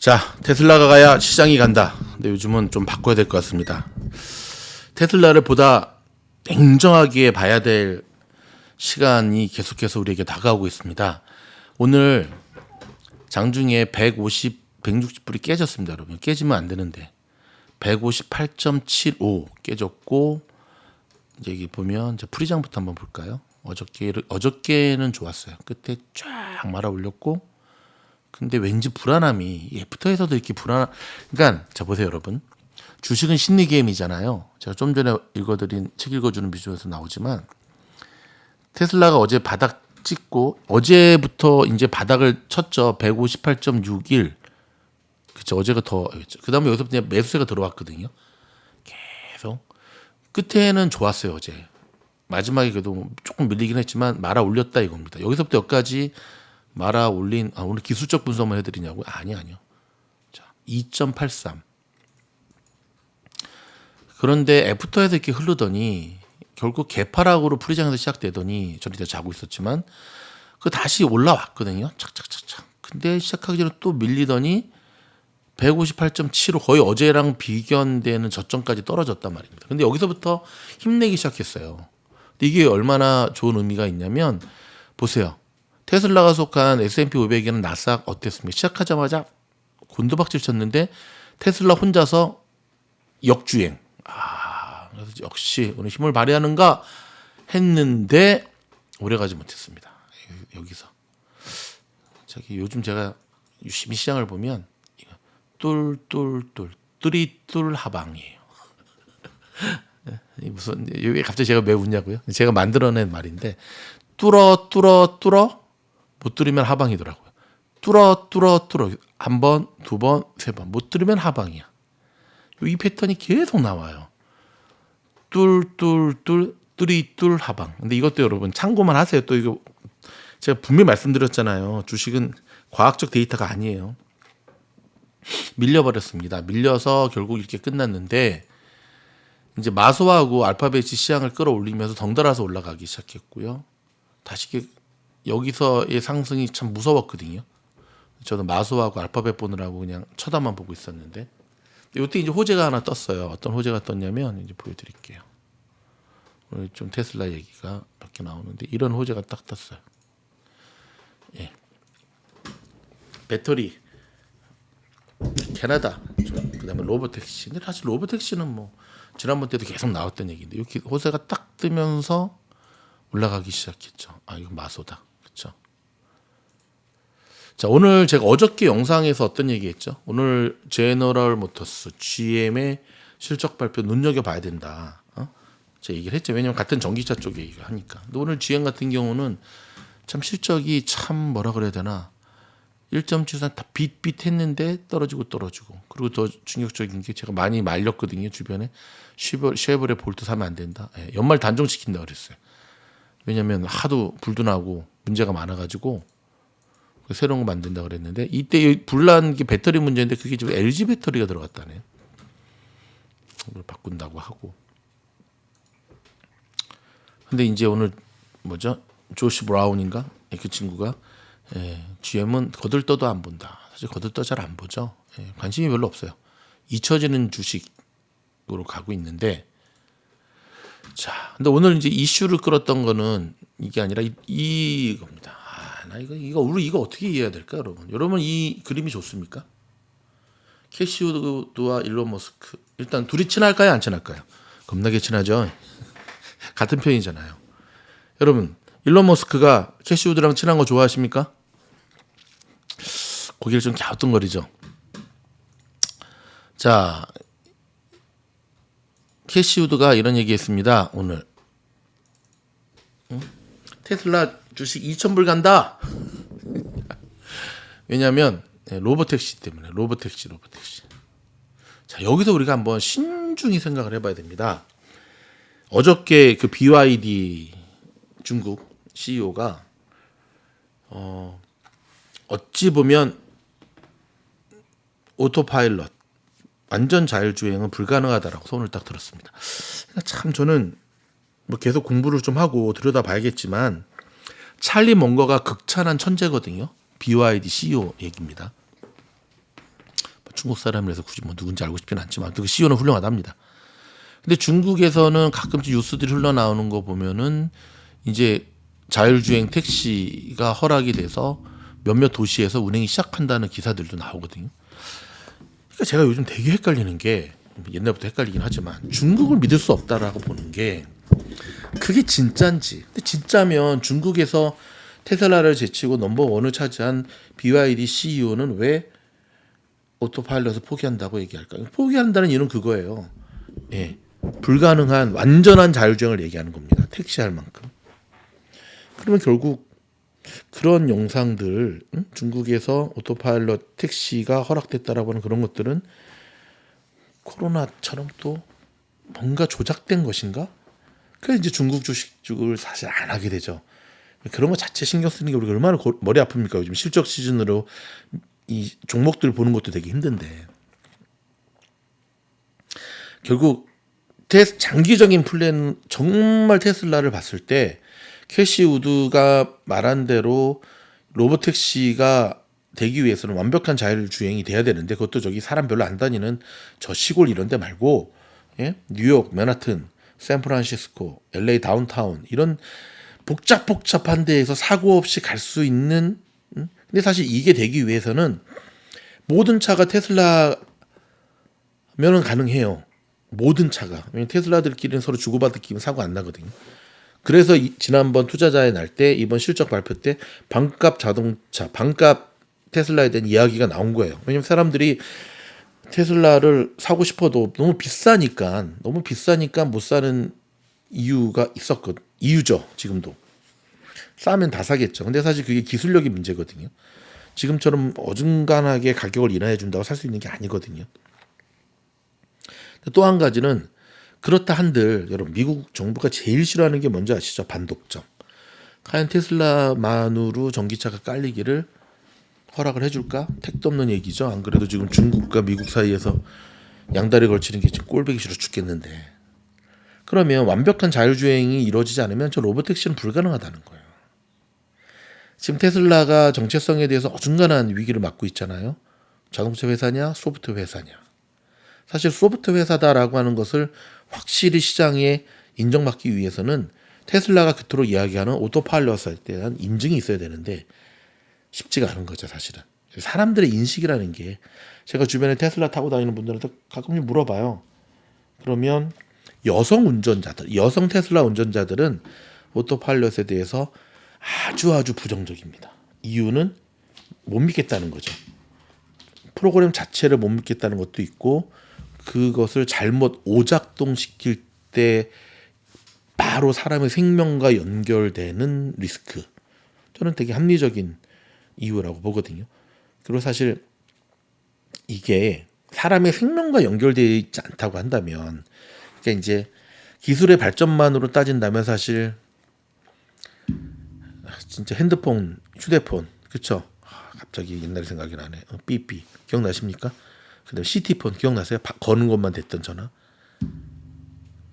자, 테슬라가 가야 시장이 간다. 근데 요즘은 좀 바꿔야 될 것 같습니다. 테슬라를 보다 냉정하게 봐야 될 시간이 계속해서 우리에게 다가오고 있습니다. 오늘 장중에 160불이 깨졌습니다, 여러분. 깨지면 안 되는데 158.75 깨졌고, 이제 여기 보면 이제 프리장부터 한번 볼까요? 어저께는 좋았어요. 끝에 쫙 말아 올렸고, 근데 왠지 불안함이 애프터에서도 이렇게 그러니까 자 보세요, 여러분. 주식은 심리 게임이잖아요. 제가 좀 전에 읽어드린 책 읽어주는 비주얼에서 나오지만, 테슬라가 어제 바닥 찍고 어제부터 이제 바닥을 쳤죠. 158.61. 그쵸, 어제가 더. 그 다음에 여기서부터 매수세가 들어왔거든요. 계속 끝에는 좋았어요. 어제 마지막에 그래도 조금 밀리긴 했지만 말아 올렸다 이겁니다. 여기서부터 여기까지 말아 올린. 오늘 기술적 분석만 해드리냐고요? 아니요. 자, 2.83. 그런데 애프터에서 이렇게 흐르더니 결국 개파락으로 프리장에서 시작되더니 저는 이제 자고 있었지만 그 다시 올라왔거든요. 착착착착. 근데 시작하기 전에 또 밀리더니 158.75 거의 어제랑 비견되는 저점까지 떨어졌단 말입니다. 근데 여기서부터 힘내기 시작했어요. 근데 이게 얼마나 좋은 의미가 있냐면, 보세요. 테슬라가 속한 S&P 500이나 나스닥 어땠습니까? 시작하자마자 곤두박질 쳤는데 테슬라 혼자서 역주행. 그래서 역시 오늘 힘을 발휘하는가 했는데 오래가지 못했습니다. 여기서 저기 요즘 제가 유심히 시장을 보면 뚫 하방이에요. 무슨 이게 갑자기 제가 왜 웃냐고요? 제가 만들어낸 말인데, 뚫어 못 뚫으면 하방이더라고요. 뚫어 한 번, 두 번, 세 번 못 뚫으면 하방이야. 이 패턴이 계속 나와요. 뚫 하방. 근데 이것도 여러분 참고만 하세요. 또 이거 제가 분명히 말씀드렸잖아요. 주식은 과학적 데이터가 아니에요. 밀려버렸습니다. 밀려서 결국 이렇게 끝났는데, 이제 마소하고 알파벳이 시장을 끌어올리면서 덩달아서 올라가기 시작했고요. 다시 여기서의 상승이 참 무서웠거든요. 저는 마소하고 알파벳 보느라고 그냥 쳐다만 보고 있었는데, 이때 이제 호재가 하나 떴어요. 어떤 호재가 떴냐면 이제 보여드릴게요. 오늘 좀 테슬라 얘기가 몇 개 나오는데 이런 호재가 딱 떴어요. 예. 배터리, 캐나다, 그다음에 로보택시. 근데 사실 로보택시는 뭐 지난번 때도 계속 나왔던 얘기인데 이렇게 호재가 딱 뜨면서 올라가기 시작했죠. 이거 마소다. 그렇죠? 자, 오늘 제가 어저께 영상에서 어떤 얘기했죠? 오늘 제너럴 모터스 GM의 실적 발표 눈여겨봐야 된다. 제가 얘기를 했죠. 왜냐면 같은 전기차 쪽 얘기가 하니까. 근데 오늘 GM 같은 경우는 참 실적이 참 뭐라 그래야 되나, 1.73 다 빗했는데 떨어지고 그리고 더 충격적인 게 제가 많이 말렸거든요. 주변에 쉐보레 볼트 사면 안 된다. 연말 단종시킨다 그랬어요. 왜냐면 하도 불도 나고 문제가 많아가지고 새로운 거 만든다 그랬는데, 이때 불난 게 배터리 문제인데 그게 지금 LG 배터리가 들어갔다네요. 그걸 바꾼다고 하고. 근데 이제 오늘 뭐죠? 조시 브라운인가? 그 친구가 GM은 거들떠도 안 본다. 사실 거들떠 잘 안 보죠. 관심이 별로 없어요. 잊혀지는 주식으로 가고 있는데, 자, 근데 오늘 이제 이슈를 끌었던 거는 이게 아니라 이겁니다. 나 이거 어떻게 이해해야 될까, 여러분? 여러분 이 그림이 좋습니까? 캐시우드와 일론 머스크, 일단 둘이 친할까요, 안 친할까요? 겁나게 친하죠. 같은 편이잖아요. 여러분, 일론 머스크가 캐시우드랑 친한 거 좋아하십니까? 고개를 좀 갸우뚱거리죠. 자, 캐시우드가 이런 얘기했습니다. 오늘 테슬라 주식 2,000불 간다. 왜냐하면 로보택시 때문에. 로보택시. 자, 여기서 우리가 한번 신중히 생각을 해봐야 됩니다. 어저께 그 BYD 중국 CEO가 어찌 보면 오토파일럿, 완전 자율주행은 불가능하다라고 손을 딱 들었습니다. 그러니까 참 저는 뭐 계속 공부를 좀 하고 들여다봐야겠지만, 찰리 먼거가 극찬한 천재거든요. BYD CEO 얘기입니다. 중국 사람이라서 굳이 뭐 누군지 알고 싶지는 않지만 그 CEO는 훌륭하답니다. 근데 중국에서는 가끔씩 뉴스들이 흘러나오는 거 보면은 이제 자율주행 택시가 허락이 돼서 몇몇 도시에서 운행이 시작한다는 기사들도 나오거든요. 그러니까 제가 요즘 되게 헷갈리는 게, 옛날부터 헷갈리긴 하지만 중국을 믿을 수 없다라고 보는 게 그게 진짠지. 근데 진짜면 중국에서 테슬라를 제치고 넘버원을 차지한 BYD CEO는 왜 오토파일럿을 포기한다고 얘기할까요? 포기한다는 이유는 그거예요. 예, 불가능한 완전한 자율주행을 얘기하는 겁니다. 택시할 만큼. 그러면 결국 그런 영상들, 중국에서 오토파일럿 택시가 허락됐다라고 하는 그런 것들은 코로나처럼 또 뭔가 조작된 것인가? 그래서 이제 중국 주식을 사실 안 하게 되죠. 그런 거 자체 신경 쓰는 게 우리가 얼마나 머리 아픕니까? 요즘 실적 시즌으로 이 종목들 보는 것도 되게 힘든데, 결국 장기적인 플랜, 정말 테슬라를 봤을 때 캐시 우드가 말한 대로 로보택시가 되기 위해서는 완벽한 자율주행이 돼야 되는데, 그것도 저기 사람 별로 안 다니는 저 시골 이런 데 말고, 예? 뉴욕, 맨하튼, 샌프란시스코, LA 다운타운 이런 복잡한 데에서 사고 없이 갈 수 있는. 근데 사실 이게 되기 위해서는 모든 차가 테슬라면은 가능해요. 모든 차가. 왜냐면 테슬라들끼리는 서로 주고받을 끼면 사고 안 나거든요. 그래서 지난번 투자자의 날 때, 이번 실적 발표 때 반값 자동차, 반값 테슬라에 대한 이야기가 나온 거예요. 왜냐면 사람들이 테슬라를 사고 싶어도 너무 비싸니까 못 사는 이유가 있었거든. 이유죠. 지금도 싸면 다 사겠죠. 근데 사실 그게 기술력이 문제거든요. 지금처럼 어중간하게 가격을 인하해 준다고 살 수 있는 게 아니거든요. 또 한 가지는, 그렇다 한들 여러분, 미국 정부가 제일 싫어하는 게 뭔지 아시죠? 반독점. 과연 테슬라만으로 전기차가 깔리기를 허락을 해줄까? 택도 없는 얘기죠. 안 그래도 지금 중국과 미국 사이에서 양다리 걸치는 게 지금 꼴보기 싫어 죽겠는데, 그러면 완벽한 자율주행이 이루어지지 않으면 저 로보택시는 불가능하다는 거예요. 지금 테슬라가 정체성에 대해서 어중간한 위기를 맞고 있잖아요. 자동차 회사냐 소프트웨어 회사냐. 사실 소프트웨어 회사다라고 하는 것을 확실히 시장에 인정받기 위해서는 테슬라가 그토록 이야기하는 오토파일럿에 대한 인증이 있어야 되는데 쉽지가 않은 거죠, 사실은. 사람들의 인식이라는 게, 제가 주변에 테슬라 타고 다니는 분들한테 가끔 물어봐요. 그러면 여성 테슬라 운전자들은 오토파일럿에 대해서 아주 부정적입니다. 이유는 못 믿겠다는 거죠. 프로그램 자체를 못 믿겠다는 것도 있고, 그것을 잘못 오작동시킬 때 바로 사람의 생명과 연결되는 리스크. 저는 되게 합리적인 이유라고 보거든요. 그리고 사실 이게 사람의 생명과 연결되어 있지 않다고 한다면, 그러니까 이제 기술의 발전만으로 따진다면 사실 진짜 핸드폰, 휴대폰, 그쵸? 갑자기 옛날 생각이 나네. 삐삐 기억나십니까? 그다음 CT폰 기억나세요? 거는 것만 됐던 전화.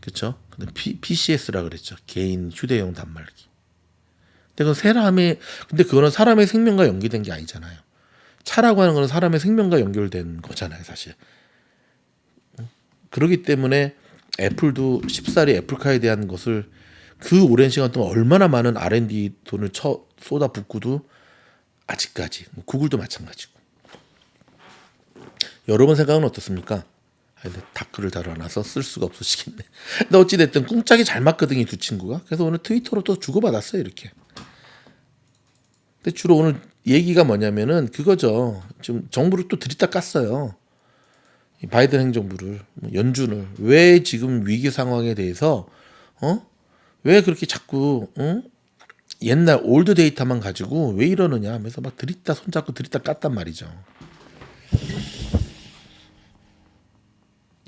그쵸? 근데 PCS라 그랬죠. 개인 휴대용 단말기. 근데 그거는 사람의 생명과 연계된 게 아니잖아요. 차라고 하는 거는 사람의 생명과 연결된 거잖아요, 사실. 그렇기 때문에 애플도 쉽사리 애플카에 대한 것을 그 오랜 시간 동안 얼마나 많은 R&D 돈을 쏟아붓고도 아직까지, 구글도 마찬가지고. 여러분 생각은 어떻습니까? 다크를 달아놔서 쓸 수가 없으시겠네. 근데 어찌됐든 꿍짝이 잘 맞거든요, 이 두 친구가. 그래서 오늘 트위터로 또 주고받았어요, 이렇게. 근데 주로 오늘 얘기가 뭐냐면은 그거죠. 지금 정부를 또 들이다 깠어요. 바이든 행정부를, 연준을. 왜 지금 위기 상황에 대해서 왜 그렇게 자꾸 옛날 올드 데이터만 가지고 왜 이러느냐 하면서 막 손잡고 들이다 깠단 말이죠.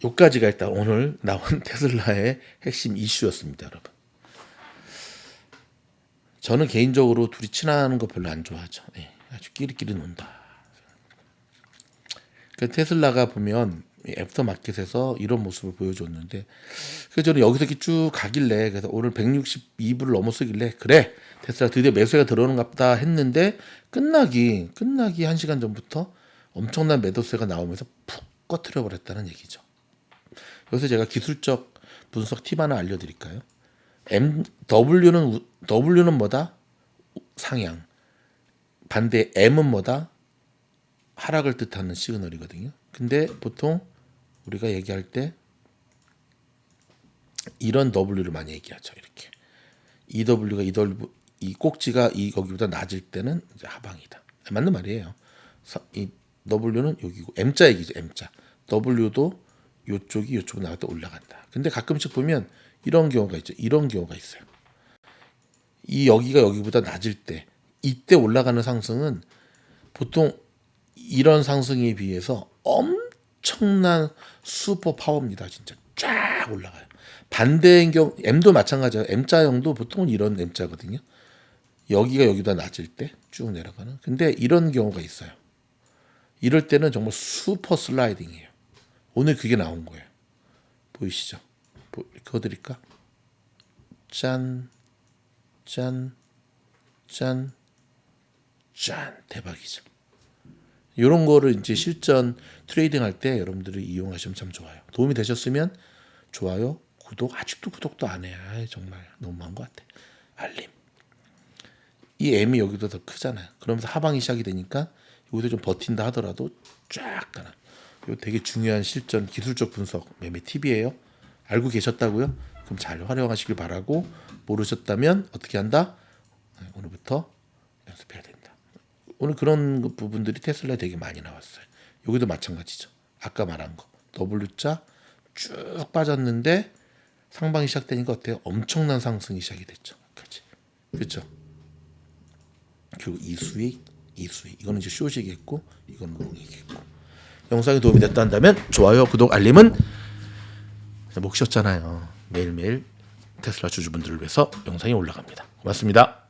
여기까지가 일단 오늘 나온 테슬라의 핵심 이슈였습니다, 여러분. 저는 개인적으로 둘이 친한 거 별로 안 좋아하죠. 네, 아주 끼리끼리 논다. 그 테슬라가 보면 애프터마켓에서 이런 모습을 보여줬는데, 그래서 저는 여기서 이렇게 쭉 가길래, 그래서 오늘 162불을 넘어서길래 그래, 테슬라 드디어 매수가 들어오는 것 같다 했는데 끝나기 1시간 전부터 엄청난 매도세가 나오면서 푹 꺼트려 버렸다는 얘기죠. 여기서 제가 기술적 분석 팁 하나 알려드릴까요? W는 뭐다? 상향. 반대 M은 뭐다? 하락을 뜻하는 시그널이거든요. 근데 보통 우리가 얘기할 때 이런 W를 많이 얘기하죠. 이렇게 이 꼭지가 거기보다 낮을 때는 이제 하방이다. 맞는 말이에요. 이 W는 여기고 M자 얘기죠. M자. W도 요쪽으로 나갔다 올라간다. 근데 가끔씩 보면 이런 경우가 있죠. 이런 경우가 있어요. 여기가 여기보다 낮을 때 이때 올라가는 상승은 보통 이런 상승에 비해서 엄청난 슈퍼 파워입니다. 진짜 쫙 올라가요. 반대인 경우 M도 마찬가지예요. M자형도 보통은 이런 M자거든요. 여기가 여기보다 낮을 때 쭉 내려가는. 근데 이런 경우가 있어요. 이럴 때는 정말 슈퍼 슬라이딩이에요. 오늘 그게 나온 거예요. 보이시죠? 그어드릴까? 짠, 짠, 짠, 짠. 대박이죠. 이런 거를 이제 실전 트레이딩 할 때 여러분들이 이용하시면 참 좋아요. 도움이 되셨으면 좋아요, 구독. 아직도 구독도 안 해. 정말 너무한 것 같아. 알림. 이 M이 여기도 더 크잖아요. 그러면서 하방이 시작이 되니까 여기서 좀 버틴다 하더라도 쫙 가나. 이거 되게 중요한 실전 기술적 분석 매매 팁이에요. 알고 계셨다고요? 그럼 잘 활용하시길 바라고, 모르셨다면 어떻게 한다? 오늘부터 연습해야 된다. 오늘 그런 부분들이 테슬라에 되게 많이 나왔어요. 여기도 마찬가지죠. 아까 말한 거 W자 쭉 빠졌는데 상방이 시작되니까 어때요? 엄청난 상승이 시작이 됐죠. 그렇죠? 그리고 이수익 이거는 이제 쇼식이겠고 이건 롱이겠고. 영상이 도움이 됐다 한다면 좋아요, 구독, 알림은 목 쉬었잖아요. 매일매일 테슬라 주주분들을 위해서 영상이 올라갑니다. 고맙습니다.